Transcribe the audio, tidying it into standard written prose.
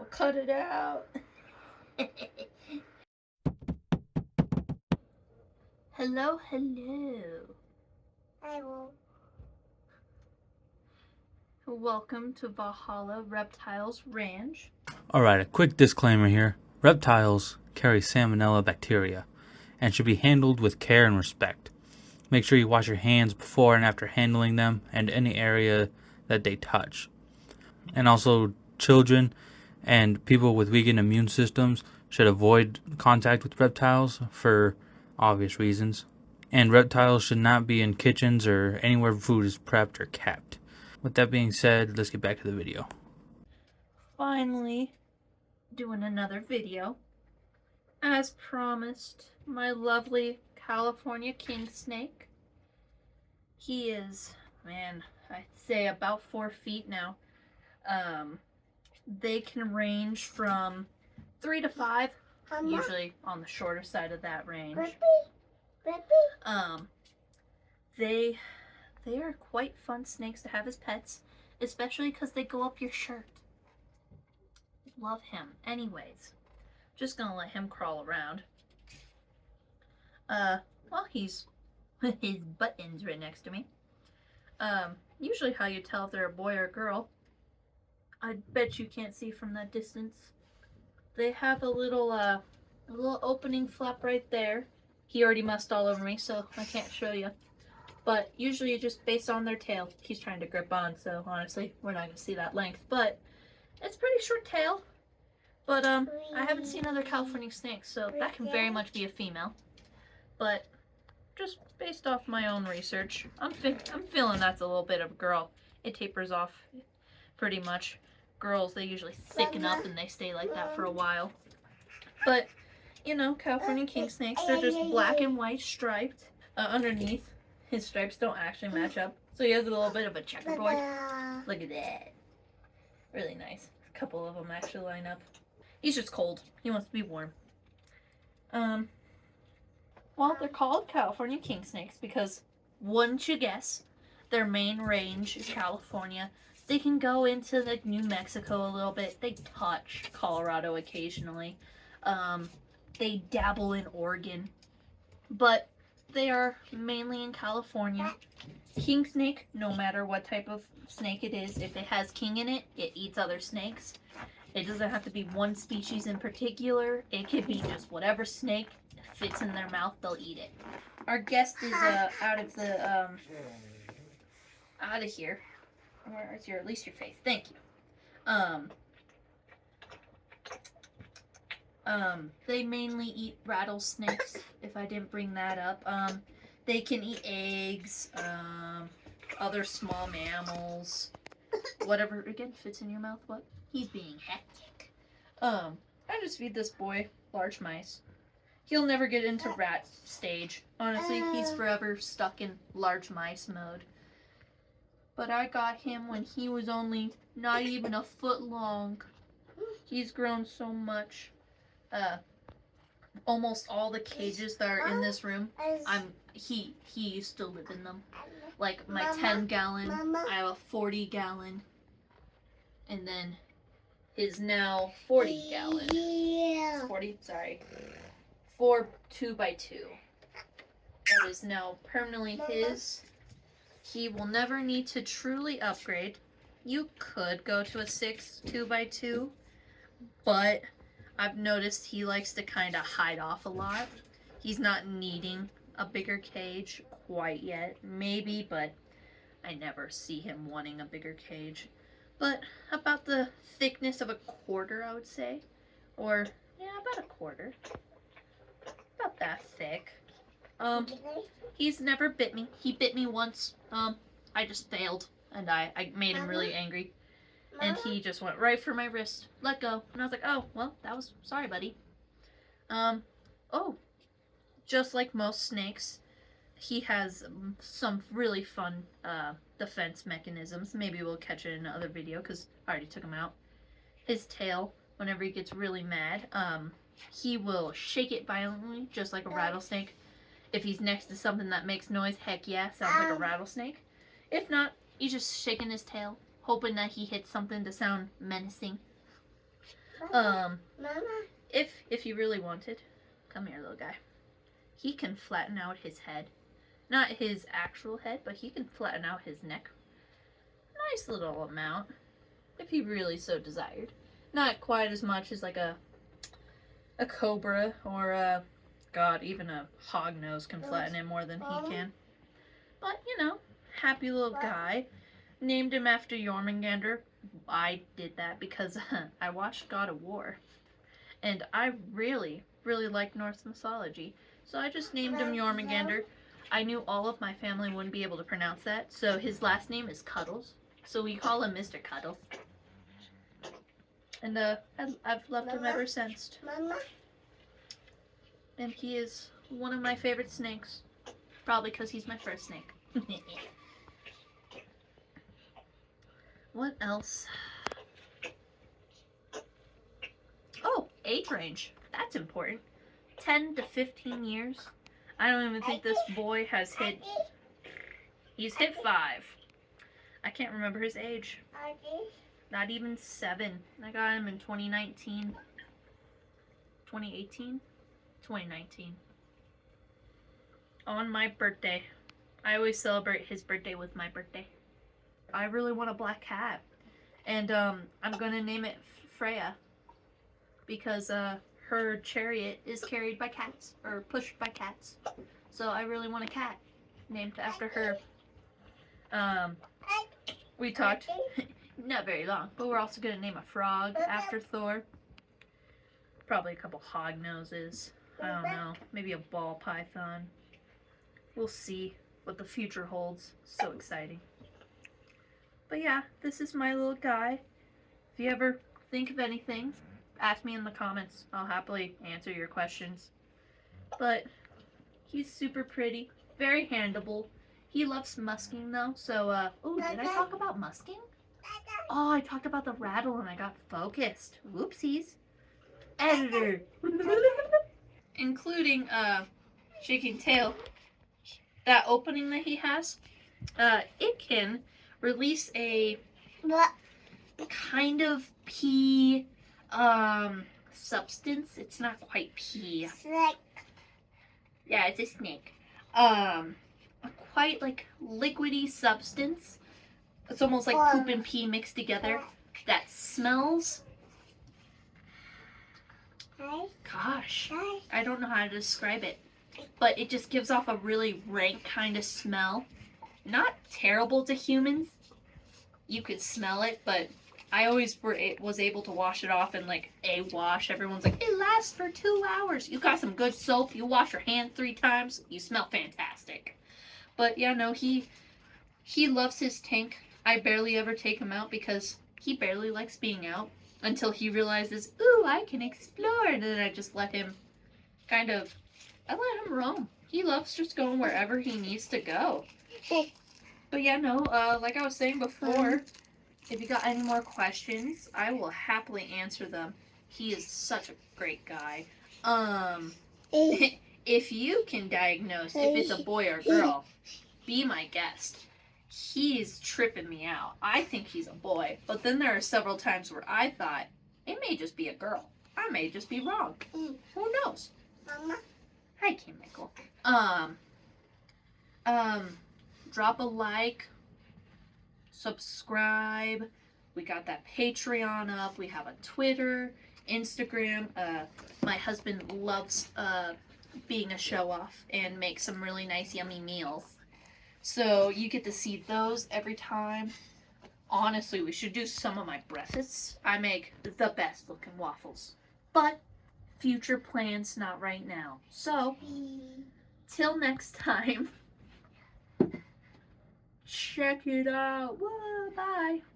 cut it out. Hello, hello. I will. Welcome to Valhalla Reptiles Ranch. Alright, a quick disclaimer here. Reptiles carry salmonella bacteria and should be handled with care and respect. Make sure you wash your hands before and after handling them and any area that they touch. And also, children and people with weakened immune systems should avoid contact with reptiles for obvious reasons. And reptiles should not be in kitchens or anywhere food is prepped or kept. With that being said, let's get back to the video. Finally, doing another video. As promised, my lovely California king snake. He is, man, I'd say about 4 feet now. They can range from 3 to 5, Mama? usually on the shorter side of that range. Baby? They are quite fun snakes to have as pets, especially because they go up your shirt. Love him. Anyways, just gonna let him crawl around. Well, he's his buttons right next to me. Usually how you tell if they're a boy or a girl, I bet you can't see from that distance. They have a little opening flap right there. He already mussed all over me, so I can't show you. But usually just based on their tail, he's trying to grip on, so honestly, we're not gonna see that length. But it's pretty short tail. But I haven't seen other California snakes, so that can very much be a female. But just based off my own research, I'm feeling that's a little bit of a girl. It tapers off pretty much. Girls, they usually thicken up and they stay like that for a while. But, you know, California king snakes, they're just black and white striped. Underneath, his stripes don't actually match up. So he has a little bit of a checkerboard. Look at that. Really nice. A couple of them actually line up. He's just cold. He wants to be warm. Well, they're called California king snakes because, wouldn't you guess, their main range is California. They can go into like New Mexico a little bit. They touch Colorado occasionally. They dabble in Oregon. But they are mainly in California. King snake, no matter what type of snake it is, if it has king in it, it eats other snakes. It doesn't have to be one species in particular. It could be just whatever snake fits in their mouth, they'll eat it. Our guest is out of here. Where is at least your face? Thank you. They mainly eat rattlesnakes, if I didn't bring that up. They can eat eggs, other small mammals, whatever, again, fits in your mouth. What? He's being hectic. I just feed this boy large mice. He'll never get into rat stage. Honestly, he's forever stuck in large mice mode. But I got him when he was only not even a foot long. He's grown so much. Almost all the cages that are in this room, he used to live in them. Like my 10-gallon, I have a 40-gallon, and then his now 40-gallon. 4 2x2. That is now permanently his. He will never need to truly upgrade. You could go to a 6 2x2, but I've noticed he likes to kind of hide off a lot. He's not needing a bigger cage quite yet. Maybe, but I never see him wanting a bigger cage. But about the thickness of a quarter, I would say. Or, yeah, about a quarter. About that thick. He's never bit me. He bit me once. I just failed. And I made him really angry. And he just went right for my wrist. Let go. And I was like, oh, well, that was... Sorry, buddy. Just like most snakes, he has some really fun defense mechanisms. Maybe we'll catch it in another video because I already took him out. His tail, whenever he gets really mad, he will shake it violently, just like a rattlesnake. If he's next to something that makes noise, heck yeah, sounds like a rattlesnake. If not, he's just shaking his tail, hoping that he hits something to sound menacing. Um, Mama. if you really wanted, come here, little guy. He can flatten out his head. Not his actual head, but he can flatten out his neck. Nice little amount, if he really so desired. Not quite as much as like a cobra or a, God, even a hognose can flatten it more than he can. But, you know, happy little guy. Named him after Jörmungandr. I did that because I watched God of War. And I really, really like Norse mythology. So I just named him Jörmungandr. I knew all of my family wouldn't be able to pronounce that. So his last name is Cuddles. So we call him Mr. Cuddles. And I've loved him ever since. Mama. And he is one of my favorite snakes. Probably because he's my first snake. What else? Oh, age range. That's important. 10 to 15 years. I don't even think this boy has hit... He's hit 5. I can't remember his age. Not even 7. I got him in 2019. 2018? 2019. On my birthday. I always celebrate his birthday with my birthday. I really want a black cat. And I'm gonna name it Freya. Because her chariot is carried by cats. Or pushed by cats. So I really want a cat. Named after her. We talked... Not very long, but we're also going to name a frog after Thor. Probably a couple hog noses. I don't know. Maybe a ball python. We'll see what the future holds. So exciting. But yeah, this is my little guy. If you ever think of anything, ask me in the comments. I'll happily answer your questions. But he's super pretty. Very handleable. He loves musking though. So, oh, did I talk about musking? Oh, I talked about the rattle and I got focused. Whoopsies. Editor. Including, shaking tail. That opening that he has, it can release a kind of pee, substance. It's not quite pee. Snake. Yeah, it's a snake. A quite, like, liquidy substance. It's almost like poop and pee mixed together. That smells. Gosh, I don't know how to describe it. But it just gives off a really rank kind of smell. Not terrible to humans. You could smell it, but I always was able to wash it off in like a wash. Everyone's like, it lasts for 2 hours. You got some good soap. You wash your hand 3 times. You smell fantastic. But yeah, no, he loves his tank. I barely ever take him out because he barely likes being out until he realizes, ooh, I can explore. And then I just let him I let him roam. He loves just going wherever he needs to go. But yeah, no, like I was saying before, if you got any more questions, I will happily answer them. He is such a great guy. If you can diagnose if it's a boy or girl, be my guest. He's tripping me out. I think he's a boy, but then there are several times where I thought it may just be a girl. I may just be wrong. Who knows? Mama. Hi, Kim Michael. Drop a like, subscribe. We got that Patreon up. We have a Twitter, Instagram. My husband loves being a show off and makes some really nice, yummy meals. So you get to see those every time. Honestly, we should do some of my breakfasts. I make the best looking waffles. But future plans, not right now. So, till next time. Check it out. Whoa, bye.